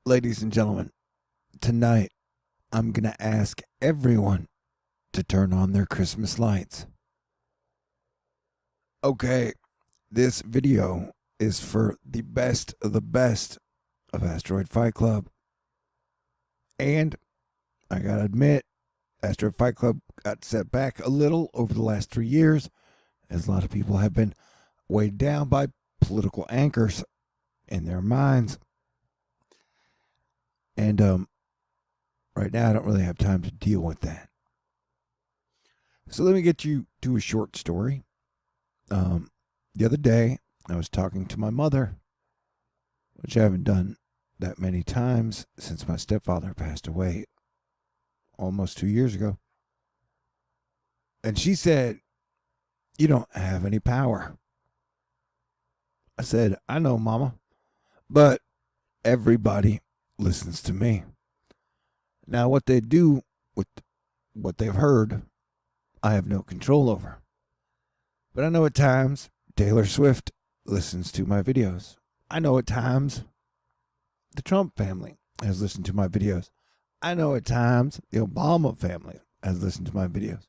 Ladies and gentlemen, tonight I'm going to ask everyone to turn on their Christmas lights. Okay, this video is for the best of Asteroid Fight Club. And I gotta admit, Asteroid Fight Club got set back a little over the last 3 years, as a lot of people have been weighed down by political anchors in their minds. And right now I don't really have time to deal with that. So let me get you to a short story. The other day, I was talking to my mother, which I haven't done that many times since my stepfather passed away almost 2 years ago. And she said, "You don't have any power." I said, "I know, Mama, but everybody listens to me. Now, what they do with what they've heard, I have no control over. But I know at times Taylor Swift listens to my videos. I know at times the Trump family has listened to my videos. I know at times the Obama family has listened to my videos.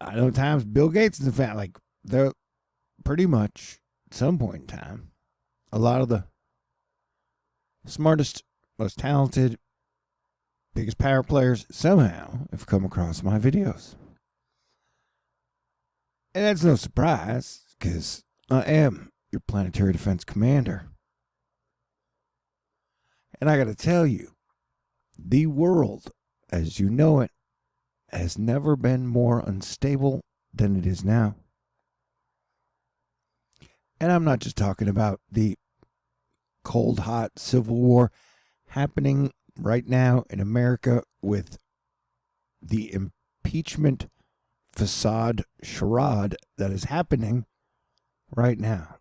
I know at times Bill Gates and the family, like, they're pretty much at some point in time, a lot of the smartest, most talented, biggest power players somehow have come across my videos. And that's no surprise, because I am your planetary defense commander. And I got to tell you, the world, as you know it, has never been more unstable than it is now. And I'm not just talking about the cold, hot civil war happening right now in America with the impeachment facade charade that is happening right now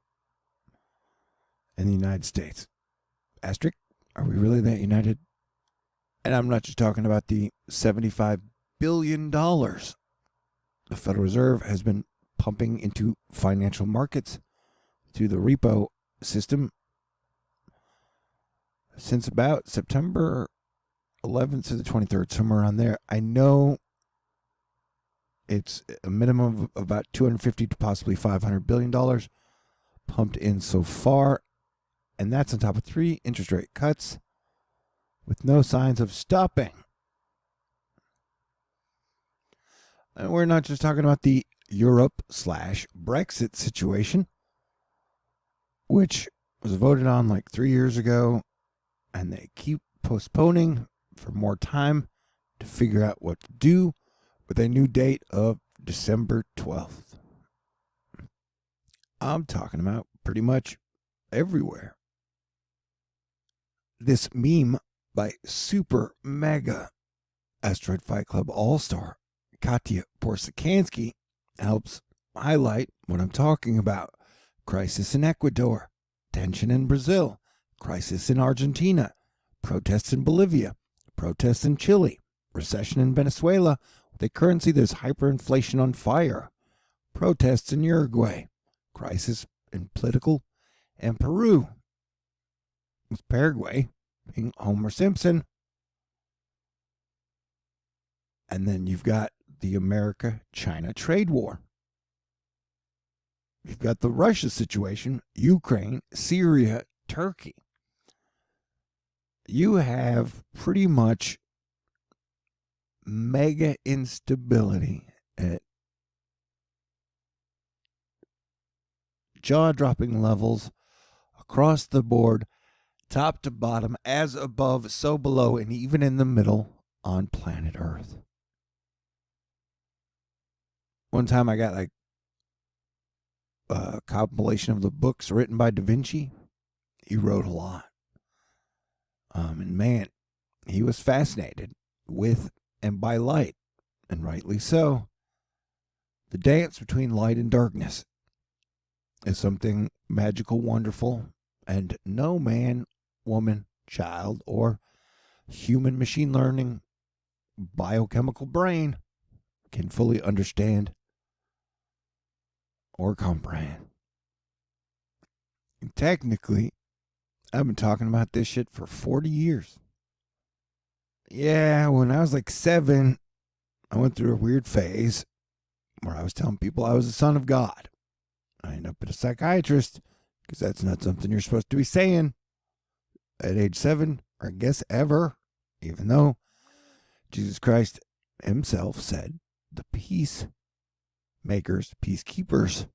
in the United States. Asterisk, are we really that united? And I'm not just talking about the $75 billion the Federal Reserve has been pumping into financial markets through the repo system since about September 11th to the 23rd, somewhere around there. I know it's a minimum of about $250 to possibly $500 billion pumped in so far. And that's on top of 3 interest rate cuts with no signs of stopping. And we're not just talking about the Europe/Brexit situation, which was voted on like 3 years ago, and they keep postponing for more time to figure out what to do with a new date of December 12th. I'm talking about pretty much everywhere. This meme by super mega Asteroid Fight Club All-Star Katya Porsakansky helps highlight what I'm talking about. Crisis in Ecuador, tension in Brazil, crisis in Argentina, protests in Bolivia, protests in Chile, recession in Venezuela, with a currency that's hyperinflation on fire, protests in Uruguay, crisis in political and Peru, with Paraguay being Homer Simpson. And then you've got the America-China trade war. You've got the Russia situation, Ukraine, Syria, Turkey. You have pretty much mega instability at jaw-dropping levels across the board, top to bottom, as above, so below, and even in the middle on planet Earth. One time I got like a compilation of the books written by Da Vinci. He wrote a lot. And man, he was fascinated with and by light, and rightly so. The dance between light and darkness is something magical, wonderful, and no man, woman, child, or human machine learning biochemical brain can fully understand or comprehend. And technically, I've been talking about this shit for 40 years. Yeah, when I was like 7, I went through a weird phase where I was telling people I was the son of God. I ended up at a psychiatrist because that's not something you're supposed to be saying at age 7, or I guess ever, even though Jesus Christ himself said the peacemakers, peacekeepers,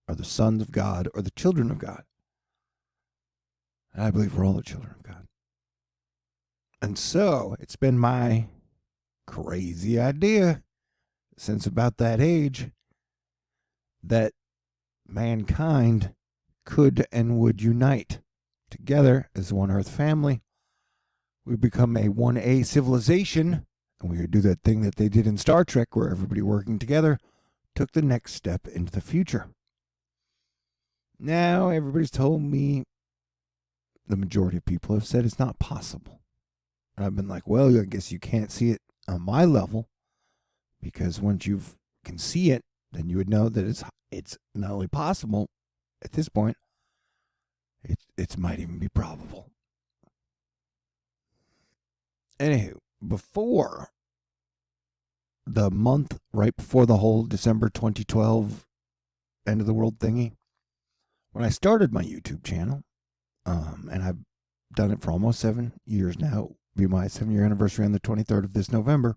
are the sons of God or the children of God. And I believe we're all the children of God. And so it's been my crazy idea since about that age that mankind could and would unite together as one Earth family. We become a 1A civilization, and we would do that thing that they did in Star Trek where everybody working together took the next step into the future. Now everybody's told me, the majority of people have said it's not possible. And I've been like, well, I guess you can't see it on my level, because once you can see it, then you would know that it's not only possible at this point, it might even be probable. Anywho, before the month right before the whole December 2012 end of the world thingy, when I started my YouTube channel, and I've done it for almost 7 years now, it'll be my 7-year anniversary on the 23rd of this November.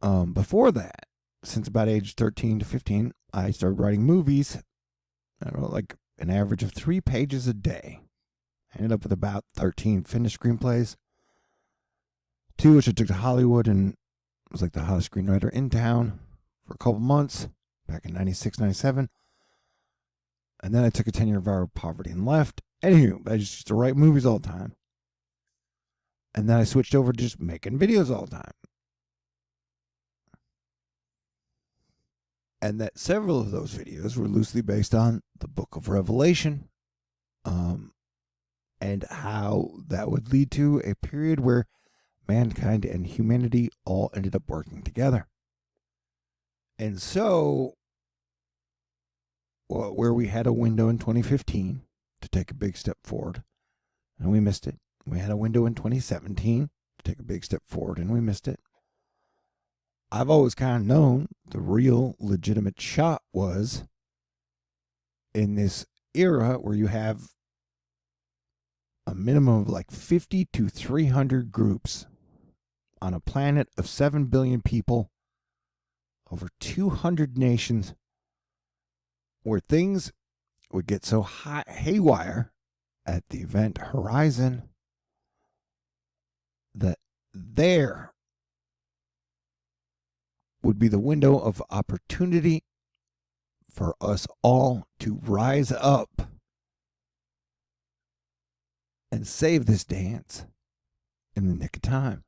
Before that, since about age 13 to 15, I started writing movies. I wrote like an average of 3 pages a day. I ended up with about 13 finished screenplays. 2 which I took to Hollywood and was like the hottest screenwriter in town for a couple months back in 96, 97. And then I took a 10-year vow of poverty and left. Anywho, I just used to write movies all the time. And then I switched over to just making videos all the time. And that several of those videos were loosely based on the Book of Revelation, and how that would lead to a period where mankind and humanity all ended up working together. And so, where we had a window in 2015 to take a big step forward, and we missed it. We had a window in 2017 to take a big step forward, and we missed it. I've always kind of known the real legitimate shot was in this era where you have a minimum of like 50 to 300 groups on a planet of 7 billion people, over 200 nations, where things would get so haywire at the event horizon that there would be the window of opportunity for us all to rise up and save this dance in the nick of time.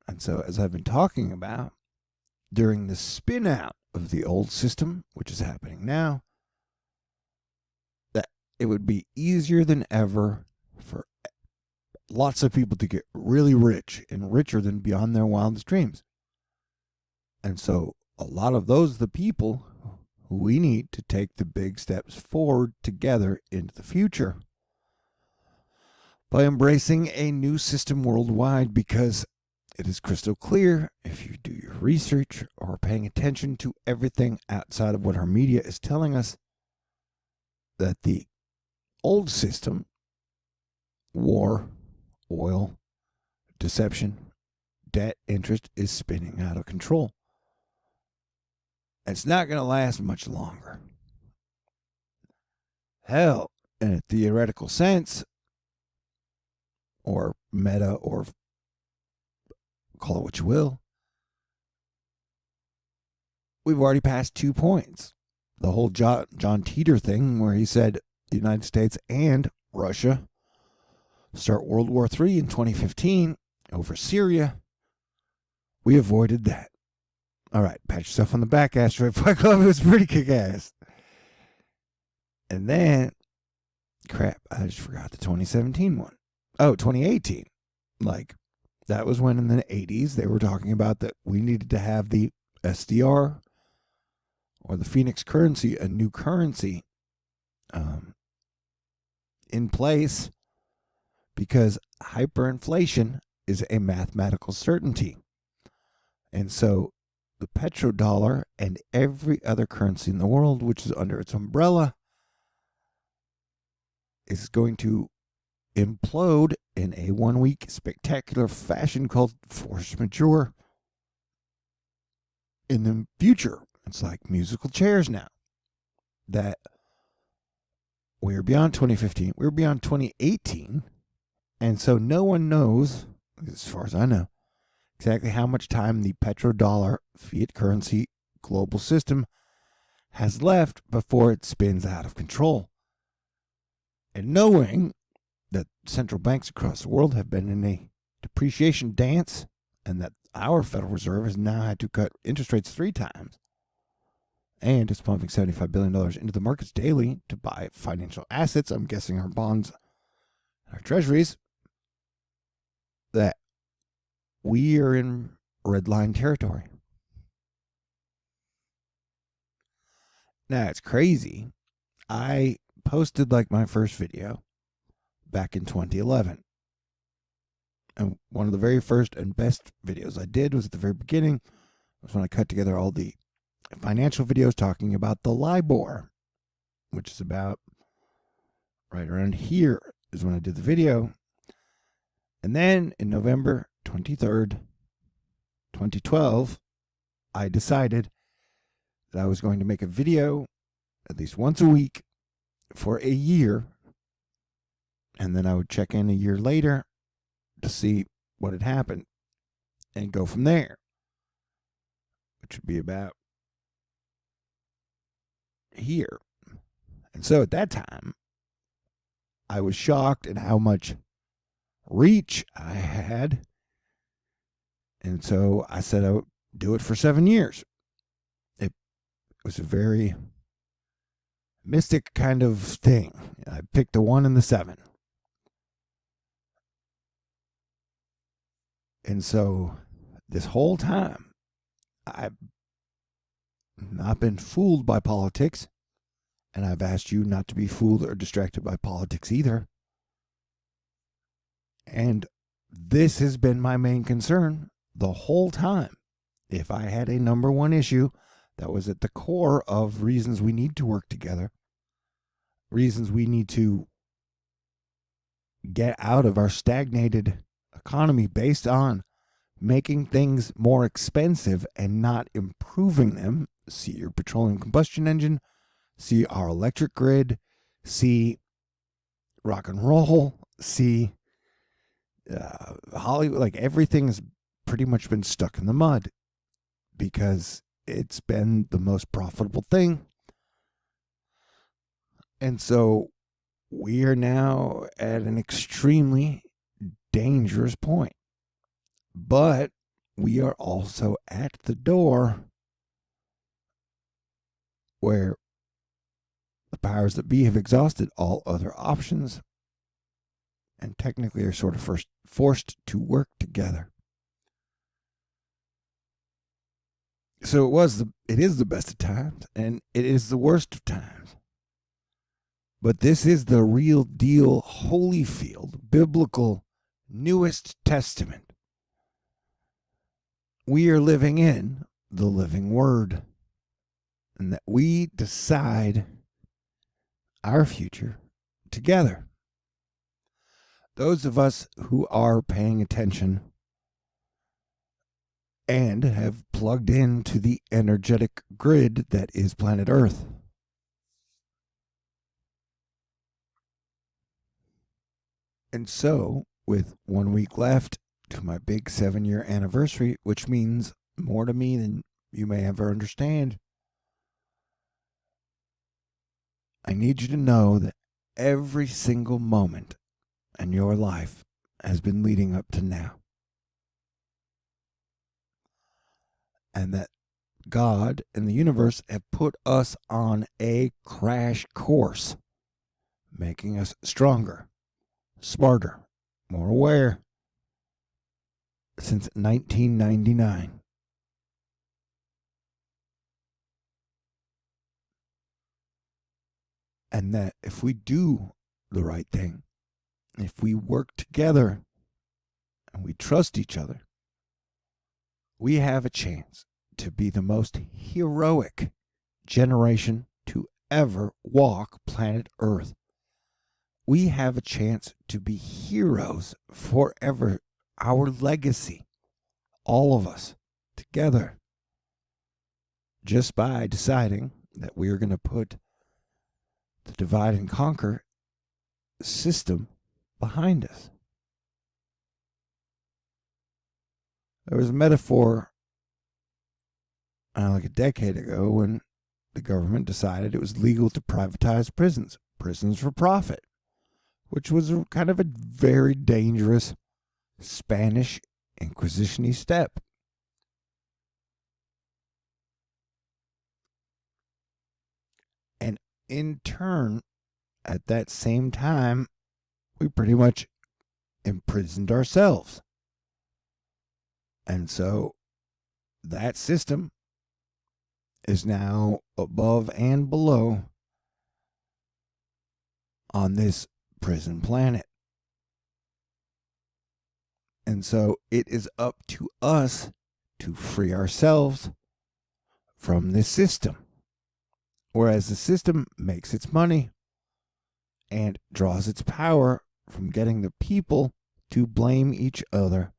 And so, as I've been talking about, during the spin out of the old system, which is happening now, that it would be easier than ever for lots of people to get really rich and richer than beyond their wildest dreams. And so a lot of those are the people who we need to take the big steps forward together into the future by embracing a new system worldwide, because it is crystal clear, if you do your research or paying attention to everything outside of what our media is telling us, that the old system, war, oil, deception, debt, interest, is spinning out of control. It's not going to last much longer. Hell, in a theoretical sense, or meta, or call it what you will, we've already passed 2 points. The whole John Teeter thing, where he said the United States and Russia start World War III in 2015 over Syria. We avoided that. All right, pat yourself on the back, Asteroid Flight Club. It was pretty kick-ass. And then, crap, I just forgot the 2017 one. Oh, 2018. Like, that was when in the 80s they were talking about that we needed to have the SDR, or the Phoenix currency, a new currency in place, because hyperinflation is a mathematical certainty. And so the petrodollar and every other currency in the world which is under its umbrella is going to implode in a 1 week spectacular fashion called force majeure in the future. It's like musical chairs now. That we're beyond 2015, we're beyond 2018, and so no one knows, as far as I know, exactly how much time the petrodollar fiat currency global system has left before it spins out of control. And knowing that central banks across the world have been in a depreciation dance, and that our Federal Reserve has now had to cut interest rates 3 times, and is pumping $75 billion into the markets daily to buy financial assets, I'm guessing our bonds, our treasuries, that we are in red line territory. Now, it's crazy. I posted like my first video back in 2011. And one of the very first and best videos I did was at the very beginning. It was when I cut together all the financial videos talking about the LIBOR, which is about right around here is when I did the video. And then in November 23rd, 2012, I decided that I was going to make a video at least once a week for a year, and then I would check in a year later to see what had happened and go from there, which would be about here. And so at that time, I was shocked at how much reach I had, and so I said I would do it for 7 years. It was a very mystic kind of thing. I picked the 1 and the 7. And so this whole time, I've not been fooled by politics, and I've asked you not to be fooled or distracted by politics either. And this has been my main concern the whole time. If I had a number one issue that was at the core of reasons we need to work together, reasons we need to get out of our stagnated economy based on making things more expensive and not improving them. See your petroleum combustion engine, see our electric grid, see rock and roll, see Hollywood. Like, everything's pretty much been stuck in the mud because it's been the most profitable thing. And so we are now at an extremely dangerous point. But we are also at the door where the powers that be have exhausted all other options and technically are sort of forced to work together. So it is the best of times, and it is the worst of times. But this is the real deal, Holyfield, biblical, newest testament. We are living in the living word, and that we decide our future together. Those of us who are paying attention and have plugged into the energetic grid that is planet Earth. And so, with 1 week left to my big 7-year anniversary, which means more to me than you may ever understand, I need you to know that every single moment in your life has been leading up to now. And that God and the universe have put us on a crash course, making us stronger, smarter, more aware, since 1999. And that if we do the right thing, if we work together and we trust each other, we have a chance to be the most heroic generation to ever walk planet Earth. We have a chance to be heroes forever. Our legacy, all of us together, just by deciding that we are going to put the divide and conquer system behind us. There was a metaphor like a decade ago when the government decided it was legal to privatize prisons for profit, which was kind of a very dangerous Spanish Inquisition-y step. And in turn, at that same time, we pretty much imprisoned ourselves. And so that system is now above and below on this prison planet. And so it is up to us to free ourselves from this system. Whereas the system makes its money and draws its power from getting the people to blame each other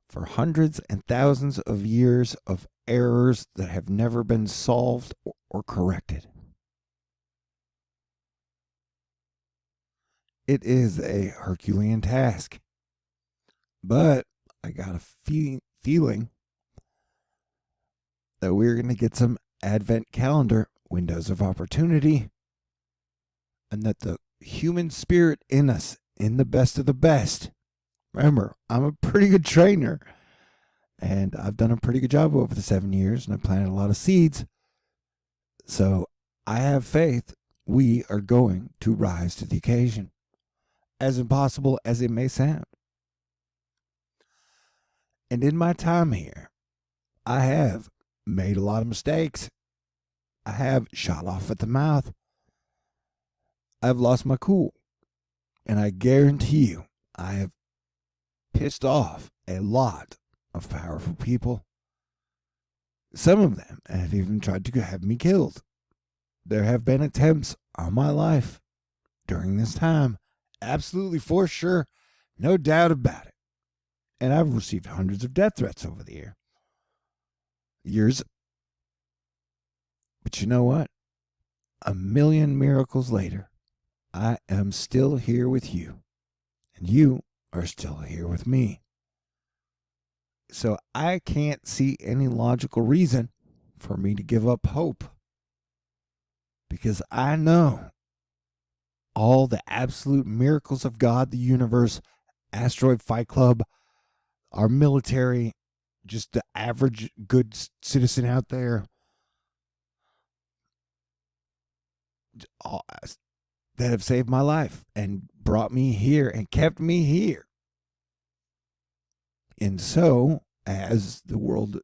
for hundreds and thousands of years of errors that have never been solved or corrected. It is a Herculean task. But I got a feeling that we're going to get some advent calendar windows of opportunity, and that the human spirit in us, in the best of the best. Remember, I'm a pretty good trainer, and I've done a pretty good job over the 7 years, and I planted a lot of seeds. So I have faith we are going to rise to the occasion, as impossible as it may sound. And in my time here, I have made a lot of mistakes. I have shot off at the mouth. I've lost my cool. And I guarantee you, I have pissed off a lot of powerful people. Some of them have even tried to have me killed. There have been attempts on my life during this time. Absolutely, for sure. No doubt about it. And I've received hundreds of death threats over the years. But you know what? A million miracles later, I am still here with you. And you are still here with me. So I can't see any logical reason for me to give up hope. Because I know all the absolute miracles of God, the universe, Asteroid Fight Club, our military, just the average good citizen out there, that have saved my life and brought me here and kept me here. And so, as the world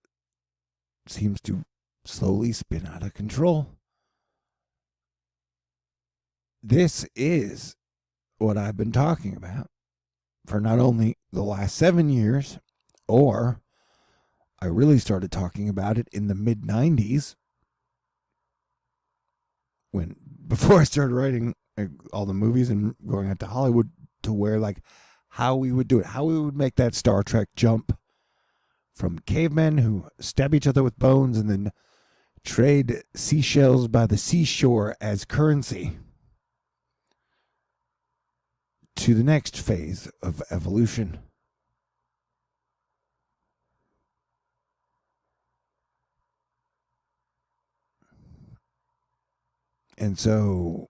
seems to slowly spin out of control, this is what I've been talking about for not only the last 7 years, or I really started talking about it in the mid-90s, before I started writing all the movies and going out to Hollywood, to where like how we would do it, how we would make that Star Trek jump from cavemen who stab each other with bones and then trade seashells by the seashore as currency, to the next phase of evolution. And so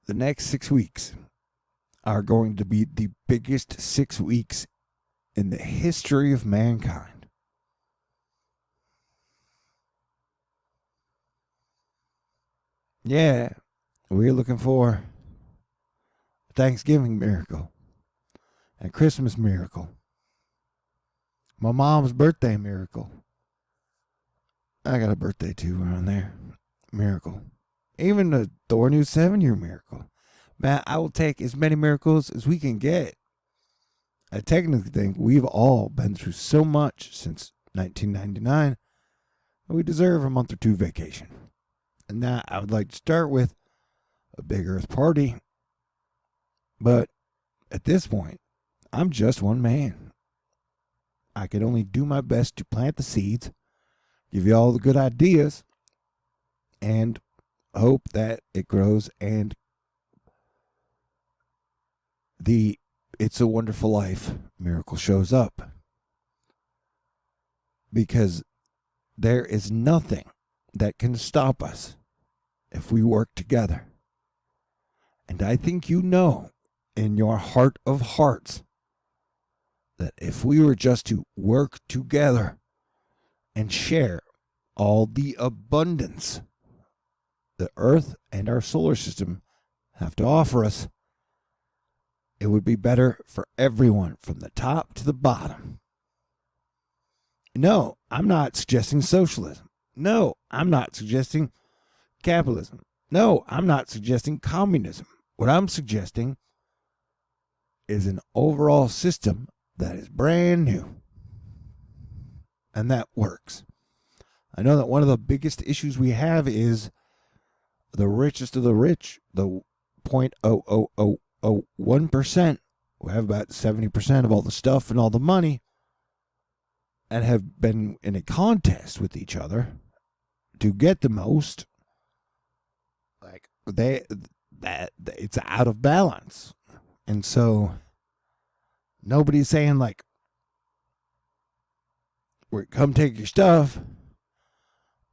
the next 6 weeks are going to be the biggest 6 weeks in the history of mankind. Yeah, we're looking for a Thanksgiving miracle, a Christmas miracle, my mom's birthday miracle, I got a birthday too around there. Miracle. Even the Thor New 7-year miracle. Man, I will take as many miracles as we can get. I technically think we've all been through so much since 1999 that we deserve a month or two vacation. And that I would like to start with a big Earth party. But at this point, I'm just one man. I can only do my best to plant the seeds, give you all the good ideas, and hope that it grows and the It's a Wonderful Life miracle shows up. Because there is nothing that can stop us if we work together. And I think you know in your heart of hearts that if we were just to work together and share all the abundance the Earth and our solar system have to offer us, it would be better for everyone from the top to the bottom. No, I'm not suggesting socialism. No, I'm not suggesting capitalism. No, I'm not suggesting communism. What I'm suggesting is an overall system that is brand new and that works. I know that one of the biggest issues we have is the richest of the rich, the 0.00001%, who have about 70% of all the stuff and all the money, and have been in a contest with each other to get the most. Like it's out of balance. And so nobody's saying like, come take your stuff,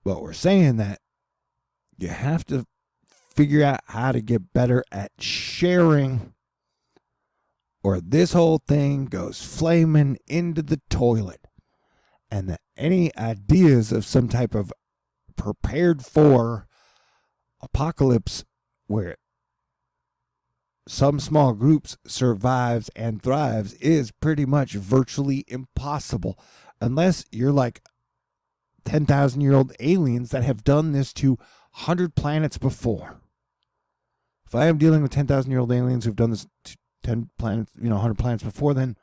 but we're saying that you have to figure out how to get better at sharing, or this whole thing goes flaming into the toilet. And that any ideas of some type of prepared for apocalypse where some small groups survives and thrives is pretty much virtually impossible, unless you're like 10,000-year-old aliens that have done this to 100 planets before. If I am dealing with 10,000-year-old aliens who've done this to 10 planets, 100 planets before, then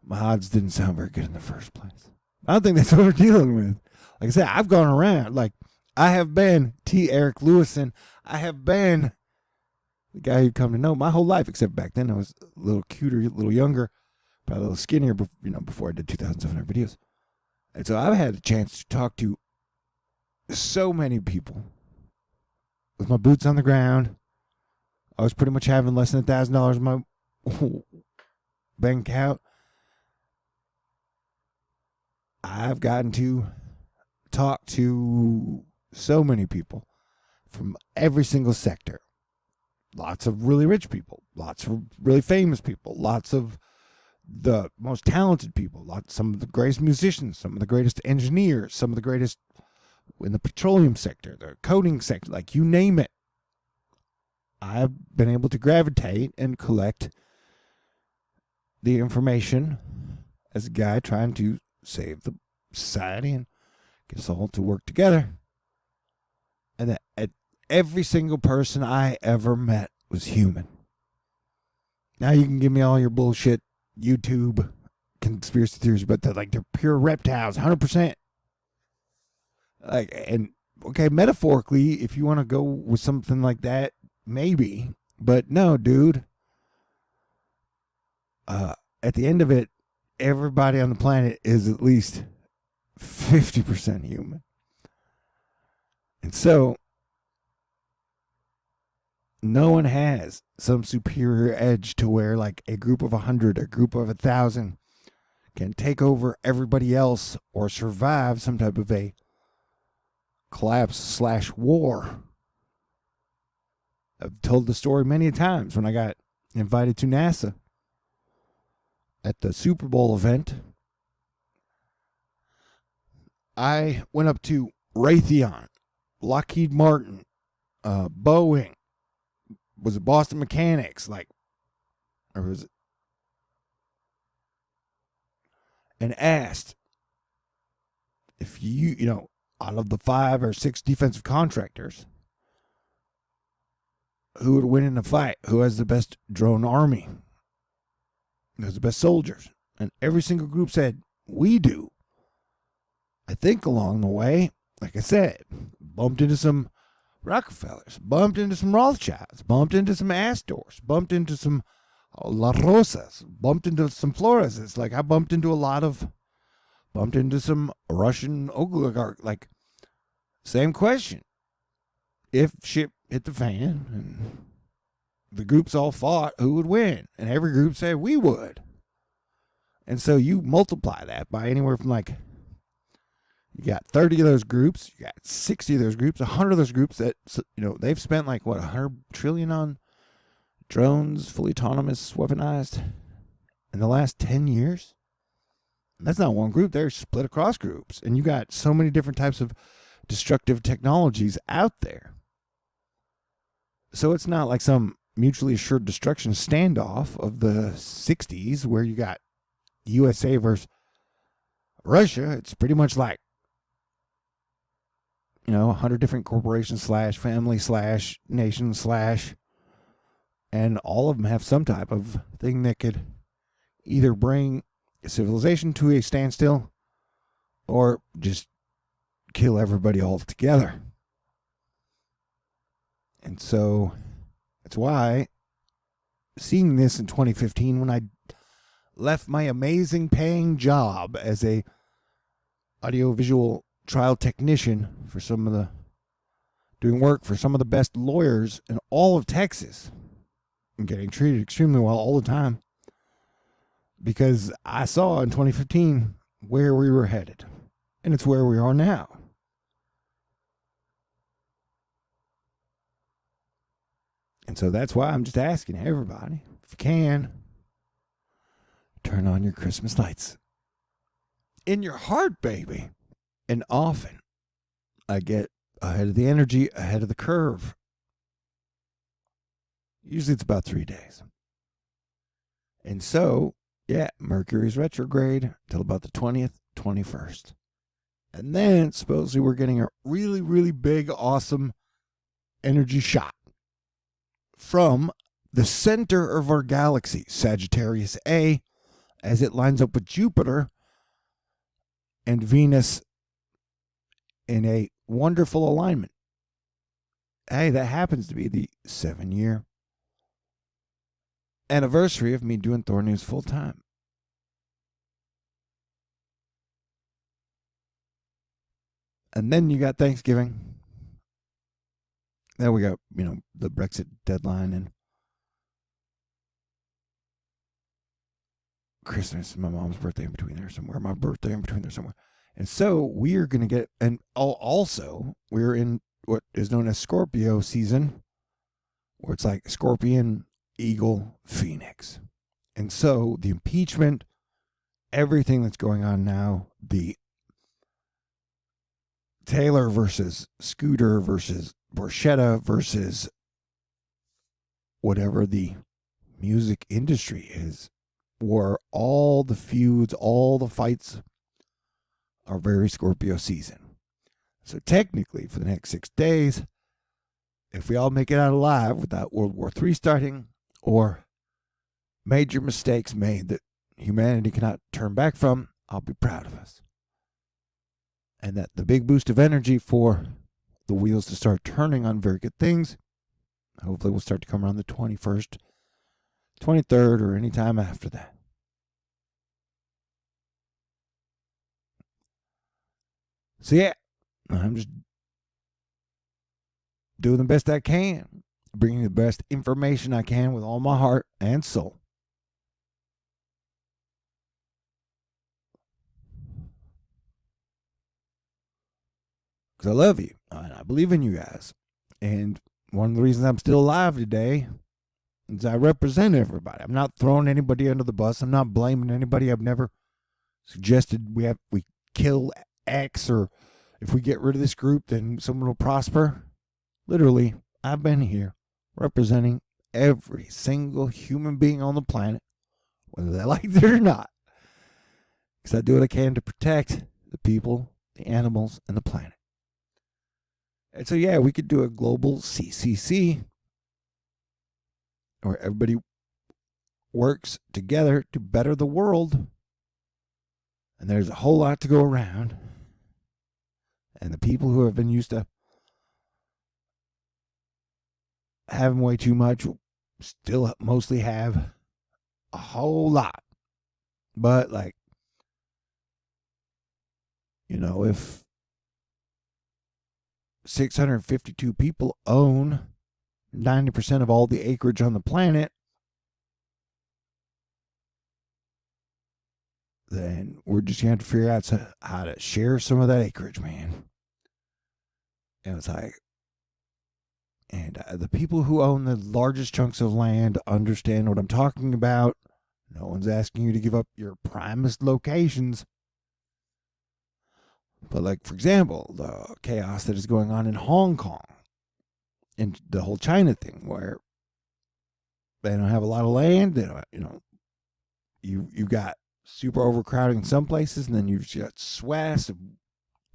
my odds didn't sound very good in the first place. I don't think that's what we're dealing with. Like I said, I've gone around. Like, I have been Eric Lewison. I have been the guy you've come to know my whole life, except back then I was a little cuter, a little younger, probably a little skinnier, before I did 2,700 videos. And so I've had a chance to talk to so many people with my boots on the ground. I was pretty much having less than $1,000 in my bank account. I've gotten to talk to so many people from every single sector. Lots of really rich people, lots of really famous people, lots of the most talented people, some of the greatest musicians, some of the greatest engineers, some of the greatest in the petroleum sector, the coding sector, like you name it. I've been able to gravitate and collect the information as a guy trying to save the society and get us all to work together. And that every single person I ever met was human. Now you can give me all your bullshit YouTube conspiracy theories, but they're pure reptiles, 100%. Okay, metaphorically, if you want to go with something like that, maybe. But no, dude. At the end of it, everybody on the planet is at least 50% human. And so, no one has some superior edge to where like a group of 100, a group of 1,000 can take over everybody else or survive some type of a collapse/war. I've told the story many times when I got invited to NASA at the Super Bowl event. I went up to Raytheon, Lockheed Martin, Boeing, was it Boston Mechanics, or was it? And asked if out of the 5 or 6 defensive contractors, who would win in a fight? Who has the best drone army? Who has the best soldiers? And every single group said, we do. I think along the way, like I said, bumped into some Rockefellers, bumped into some Rothschilds, bumped into some Astors, bumped into some La Rosas, bumped into some Floreses. Like I bumped into some Russian oligarch. Like, same question. If shit hit the fan and the groups all fought, who would win? And every group said we would. And so you multiply that by anywhere from like, you got 30 of those groups, you got 60 of those groups, 100 of those groups that, they've spent like, what, $100 trillion on drones, fully autonomous, weaponized in the last 10 years? That's not one group. They're split across groups. And you got so many different types of destructive technologies out there. So it's not like some mutually assured destruction standoff of the 60s where you got USA versus Russia. It's pretty much like, 100 different corporations / family / nation / and all of them have some type of thing that could either bring civilization to a standstill or just kill everybody altogether. And so that's why seeing this in 2015, when I left my amazing paying job as a audiovisual trial technician for doing work for some of the best lawyers in all of Texas and getting treated extremely well all the time, because I saw in 2015 where we were headed, and it's where we are now. And so that's why I'm just asking everybody, if you can, turn on your Christmas lights in your heart, baby. And often I get ahead of the energy, ahead of the curve. Usually it's about 3 days. And so, Mercury's retrograde till about the 20th, 21st. And then supposedly we're getting a really, really big, awesome energy shot from the center of our galaxy, Sagittarius A, as it lines up with Jupiter and Venus in a wonderful alignment. Hey, that happens to be the 7-year anniversary of me doing Thor News full time. And then you got Thanksgiving. Then we got, the Brexit deadline and Christmas, my mom's birthday in between there somewhere, my birthday in between there somewhere. And so we are going to get, and also we're in what is known as Scorpio season, where it's like Scorpion, Eagle, Phoenix. And so the impeachment, everything that's going on now, the Taylor versus Scooter versus Borchetta versus whatever the music industry is, where all the feuds, all the fights are very Scorpio season. So technically, for the next 6 days, if we all make it out alive without World War III starting or major mistakes made that humanity cannot turn back from, I'll be proud of us. And that the big boost of energy for the wheels to start turning on very good things, hopefully will start to come around the 21st, 23rd, or any time after that. So I'm just doing the best I can, bringing the best information I can with all my heart and soul. Because I love you, and I believe in you guys. And one of the reasons I'm still alive today is I represent everybody. I'm not throwing anybody under the bus. I'm not blaming anybody. I've never suggested we kill X, or if we get rid of this group, then someone will prosper. Literally, I've been here representing every single human being on the planet, whether they like it or not. Because I do what I can to protect the people, the animals, and the planet. And so, yeah, we could do a global CCC where everybody works together to better the world. And there's a whole lot to go around. And the people who have been used to having way too much still mostly have a whole lot. But, like, you know, if 652 people own 90% of all the acreage on the planet, then we're just going to have to figure out how to share some of that acreage, man. And it's like, and the people who own the largest chunks of land understand what I'm talking about. No one's asking you to give up your primest locations. But, like, for example, the chaos that is going on in Hong Kong and the whole China thing, where they don't have a lot of land. They don't, you've got super overcrowding in some places, and then you've got swaths of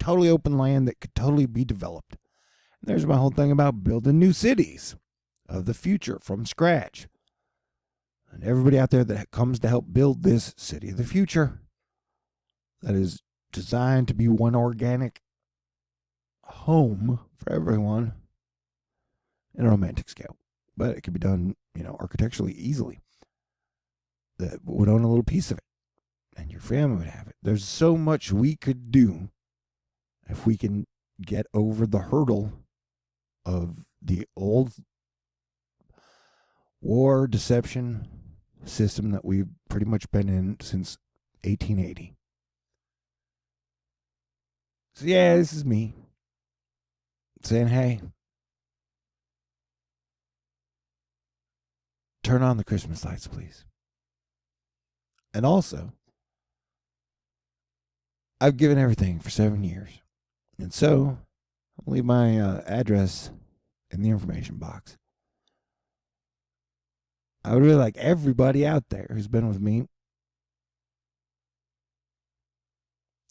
totally open land that could totally be developed. And there's my whole thing about building new cities of the future from scratch. And everybody out there that comes to help build this city of the future that is designed to be one organic home for everyone in a romantic scale. But it could be done, architecturally easily. That would own a little piece of it. And your family would have it. There's so much we could do if we can get over the hurdle of the old war deception system that we've pretty much been in since 1880. So, yeah, this is me saying, hey, turn on the Christmas lights, please. And also, I've given everything for 7 years. And so, I'll leave my address in the information box. I would really like everybody out there who's been with me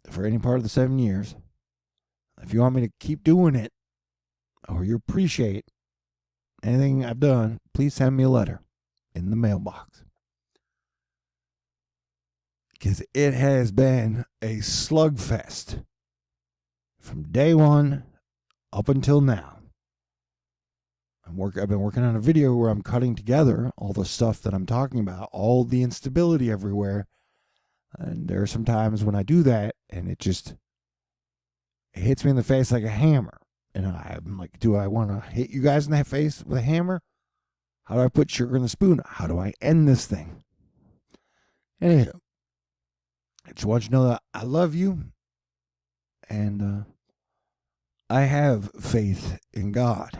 for any part of the 7 years, if you want me to keep doing it, or you appreciate anything I've done, please send me a letter in the mailbox. Because it has been a slugfest from day one up until now. I've been working on a video where I'm cutting together all the stuff that I'm talking about, all the instability everywhere. And there are some times when I do that, and it hits me in the face like a hammer. And I'm like, do I want to hit you guys in the face with a hammer? How do I put sugar in the spoon? How do I end this thing? Anywho, I just want you to know that I love you, and I have faith in God.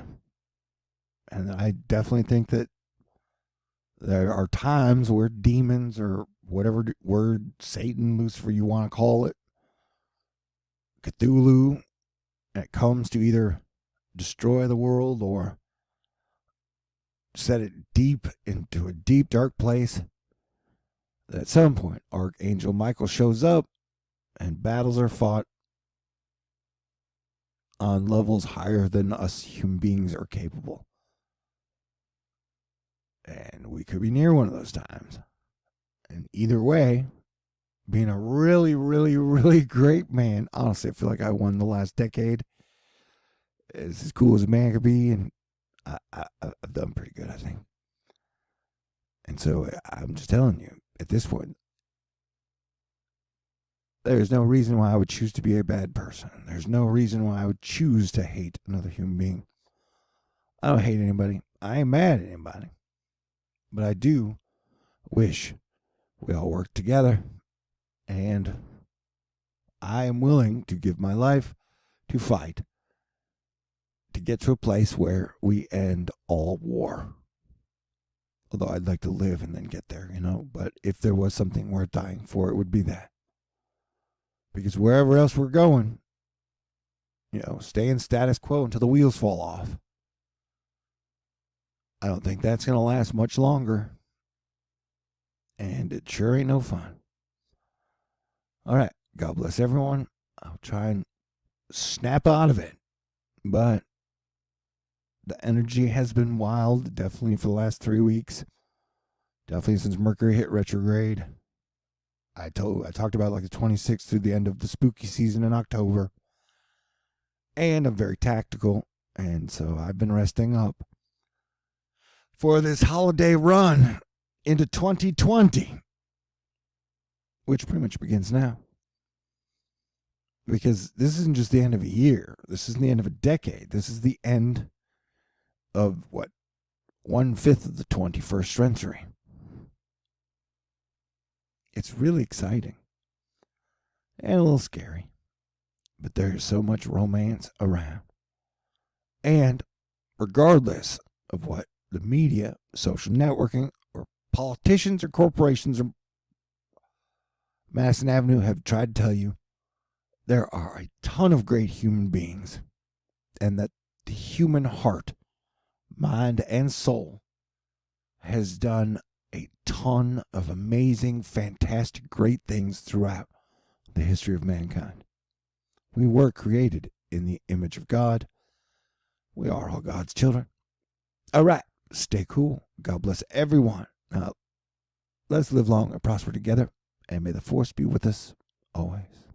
And I definitely think that there are times where demons, or whatever word, Satan, Lucifer, you want to call it, Cthulhu, and it comes to either destroy the world or set it deep into a deep, dark place, that at some point Archangel Michael shows up and battles are fought on levels higher than us human beings are capable. And we could be near one of those times. And either way, being a really, really, really great man, honestly, I feel like I won the last decade. It's as cool as a man could be, and I've done pretty good, I think. And so I'm just telling you, at this point, there's no reason why I would choose to be a bad person. There's no reason why I would choose to hate another human being. I don't hate anybody. I ain't mad at anybody. But I do wish we all worked together, and I am willing to give my life to fight to get to a place where we end all war. Although I'd like to live and then get there, but if there was something worth dying for, it would be that. Because wherever else we're going, staying status quo until the wheels fall off, I don't think that's going to last much longer. And it sure ain't no fun. All right. God bless everyone. I'll try and snap out of it. But the energy has been wild, definitely for the last 3 weeks. Definitely since Mercury hit retrograde. I talked about like the 26th through the end of the spooky season in October. And I'm very tactical, and so I've been resting up for this holiday run into 2020, which pretty much begins now. Because this isn't just the end of a year. This isn't the end of a decade. This is the end of, 1/5 of the 21st century. It's really exciting and a little scary. But there's so much romance around. And regardless of what the media, social networking, or politicians or corporations or Madison Avenue have tried to tell you, there are a ton of great human beings, and that the human heart, mind, and soul has done a ton of amazing, fantastic, great things throughout the history of mankind. We were created in the image of God. We are all God's children. All right, stay cool. God bless everyone. Let's live long and prosper together, and may the force be with us always.